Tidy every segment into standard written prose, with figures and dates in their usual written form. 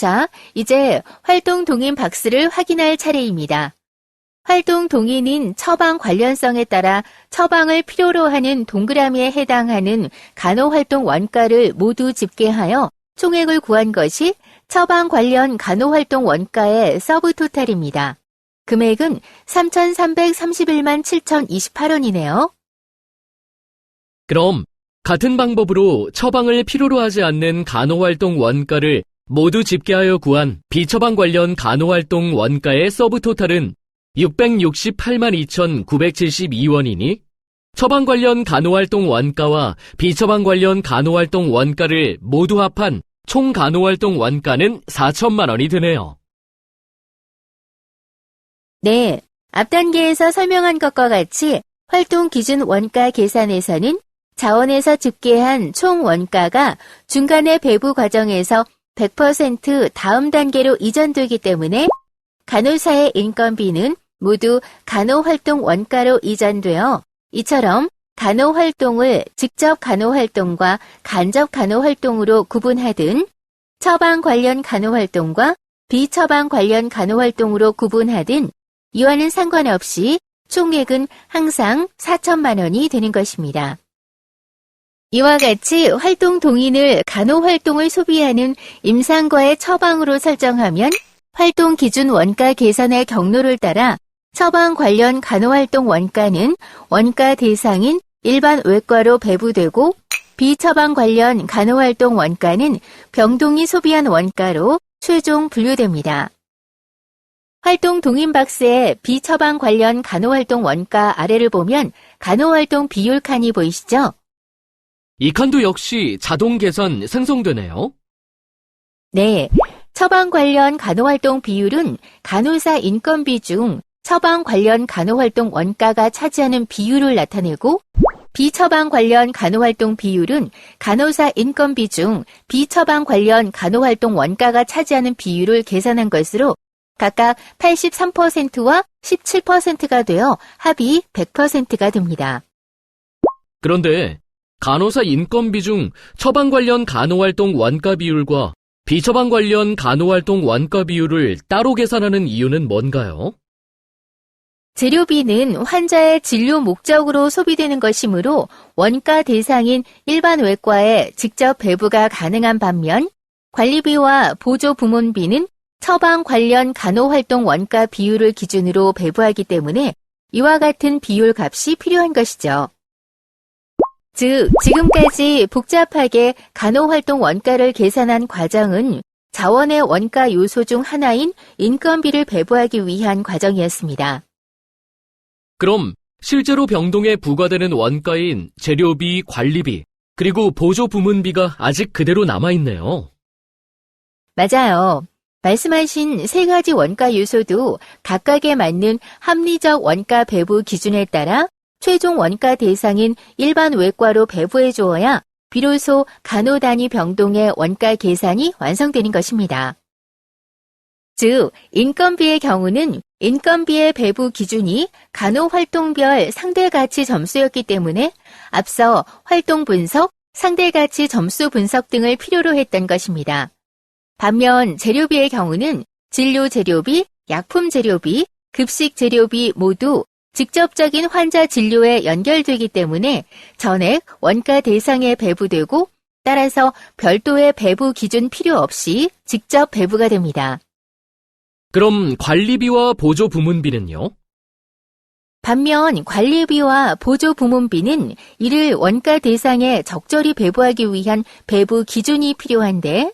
자, 이제 활동 동인 박스를 확인할 차례입니다. 활동 동인인 처방 관련성에 따라 처방을 필요로 하는 동그라미에 해당하는 간호활동 원가를 모두 집계하여 총액을 구한 것이 처방 관련 간호활동 원가의 서브토탈입니다. 금액은 3,331만 7,028원이네요. 그럼 같은 방법으로 처방을 필요로 하지 않는 간호활동 원가를 모두 집계하여 구한 비처방 관련 간호활동 원가의 서브토탈은 668만 2,972원이니 처방 관련 간호활동 원가와 비처방 관련 간호활동 원가를 모두 합한 총 간호활동 원가는 4천만 원이 되네요. 네, 앞 단계에서 설명한 것과 같이 활동 기준 원가 계산에서는 자원에서 집계한 총 원가가 중간에 배부 과정에서 100% 다음 단계로 이전되기 때문에 간호사의 인건비는 모두 간호활동 원가로 이전되어 이처럼 간호활동을 직접 간호활동과 간접 간호활동으로 구분하든 처방 관련 간호활동과 비처방 관련 간호활동으로 구분하든 이와는 상관없이 총액은 항상 4천만 원이 되는 것입니다. 이와 같이 활동 동인을 간호활동을 소비하는 임상과의 처방으로 설정하면 활동 기준 원가 계산의 경로를 따라 처방 관련 간호활동 원가는 원가 대상인 일반 외과로 배부되고 비처방 관련 간호활동 원가는 병동이 소비한 원가로 최종 분류됩니다. 활동 동인 박스의 비처방 관련 간호활동 원가 아래를 보면 간호활동 비율 칸이 보이시죠? 이 칸도 역시 자동 계산 생성되네요. 네, 처방 관련 간호활동 비율은 간호사 인건비 중 처방 관련 간호활동 원가가 차지하는 비율을 나타내고 비처방 관련 간호활동 비율은 간호사 인건비 중 비처방 관련 간호활동 원가가 차지하는 비율을 계산한 것으로 각각 83%와 17%가 되어 합이 100%가 됩니다. 그런데 간호사 인건비 중 처방 관련 간호활동 원가 비율과 비처방 관련 간호활동 원가 비율을 따로 계산하는 이유는 뭔가요? 재료비는 환자의 진료 목적으로 소비되는 것이므로 원가 대상인 일반 외과에 직접 배부가 가능한 반면 관리비와 보조 부문비는 처방 관련 간호활동 원가 비율을 기준으로 배부하기 때문에 이와 같은 비율 값이 필요한 것이죠. 즉, 지금까지 복잡하게 간호활동 원가를 계산한 과정은 자원의 원가 요소 중 하나인 인건비를 배부하기 위한 과정이었습니다. 그럼 실제로 병동에 부과되는 원가인 재료비, 관리비, 그리고 보조 부문비가 아직 그대로 남아있네요. 맞아요. 말씀하신 세 가지 원가 요소도 각각에 맞는 합리적 원가 배부 기준에 따라 최종 원가 대상인 일반 외과로 배부해 주어야 비로소 간호 단위 병동의 원가 계산이 완성되는 것입니다. 즉, 인건비의 경우는 인건비의 배부 기준이 간호활동별 상대가치 점수였기 때문에 앞서 활동 분석, 상대가치 점수 분석 등을 필요로 했던 것입니다. 반면 재료비의 경우는 진료 재료비, 약품 재료비, 급식 재료비 모두 직접적인 환자 진료에 연결되기 때문에 전액 원가 대상에 배부되고 따라서 별도의 배부 기준 필요 없이 직접 배부가 됩니다. 그럼 관리비와 보조 부문비는요? 반면 관리비와 보조 부문비는 이를 원가 대상에 적절히 배부하기 위한 배부 기준이 필요한데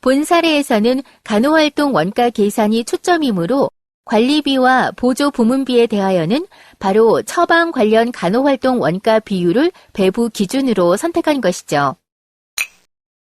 본 사례에서는 간호활동 원가 계산이 초점이므로 관리비와 보조 부문비에 대하여는 바로 처방 관련 간호활동 원가 비율을 배부 기준으로 선택한 것이죠.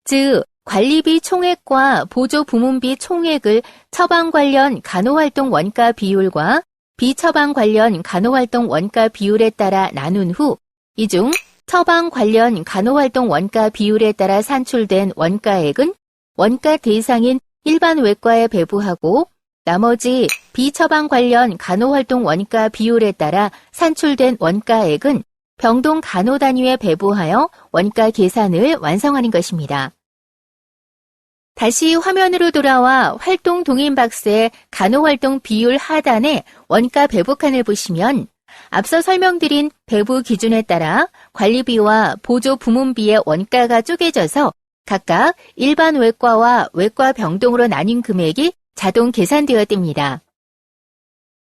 즉, 관리비 총액과 보조 부문비 총액을 처방 관련 간호활동 원가 비율과 비처방 관련 간호활동 원가 비율에 따라 나눈 후 이 중 처방 관련 간호활동 원가 비율에 따라 산출된 원가액은 원가 대상인 일반 외과에 배부하고 나머지 비처방 관련 간호활동 원가 비율에 따라 산출된 원가액은 병동 간호 단위에 배부하여 원가 계산을 완성하는 것입니다. 다시 화면으로 돌아와 활동 동인 박스의 간호활동 비율 하단에 원가 배부칸을 보시면 앞서 설명드린 배부 기준에 따라 관리비와 보조 부문비의 원가가 쪼개져서 각각 일반 외과와 외과 병동으로 나뉜 금액이 자동 계산되어 뜹니다.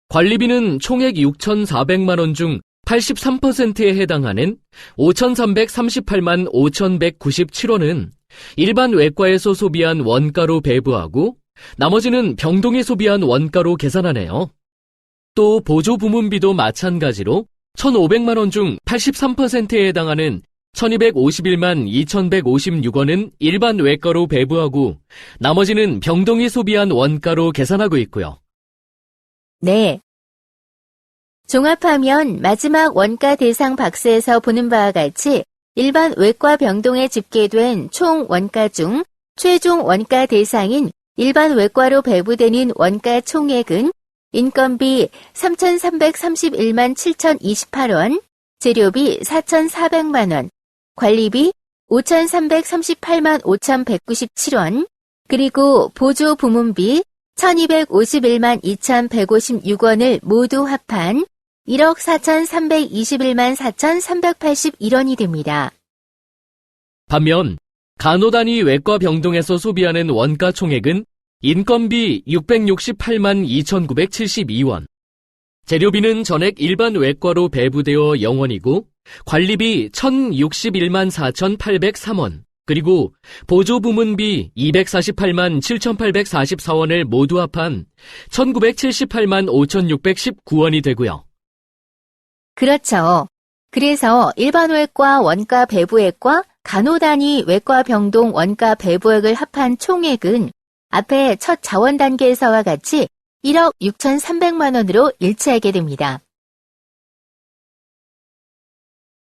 관리비는 총액 6,400만 원 중 83%에 해당하는 5,338만 5,197원은 일반 외과에서 소비한 원가로 배부하고 나머지는 병동에 소비한 원가로 계산하네요. 또 보조 부문비도 마찬가지로 1,500만 원 중 83%에 해당하는 1,251만 2,156원은 일반 외과로 배부하고 나머지는 병동이 소비한 원가로 계산하고 있고요. 네. 종합하면 마지막 원가 대상 박스에서 보는 바와 같이 일반 외과 병동에 집계된 총 원가 중 최종 원가 대상인 일반 외과로 배부되는 원가 총액은 인건비 3,331만 7,028원, 재료비 4,400만 원, 관리비 5,338만 5,197원, 그리고 보조 부문비 1,251만 2,156원을 모두 합한 1억 4,321만 4,381원이 됩니다. 반면 간호단위 외과 병동에서 소비하는 원가 총액은 인건비 668만 2,972원, 재료비는 전액 일반 외과로 배부되어 0원이고 관리비 1,061만 4,803원, 그리고 보조 부문비 248만 7,844원을 모두 합한 1,978만 5,619원이 되고요. 그렇죠. 그래서 일반 외과 원가 배부액과 간호단위 외과 병동 원가 배부액을 합한 총액은 앞에 첫 자원 단계에서와 같이 1억 6,300만 원으로 일치하게 됩니다.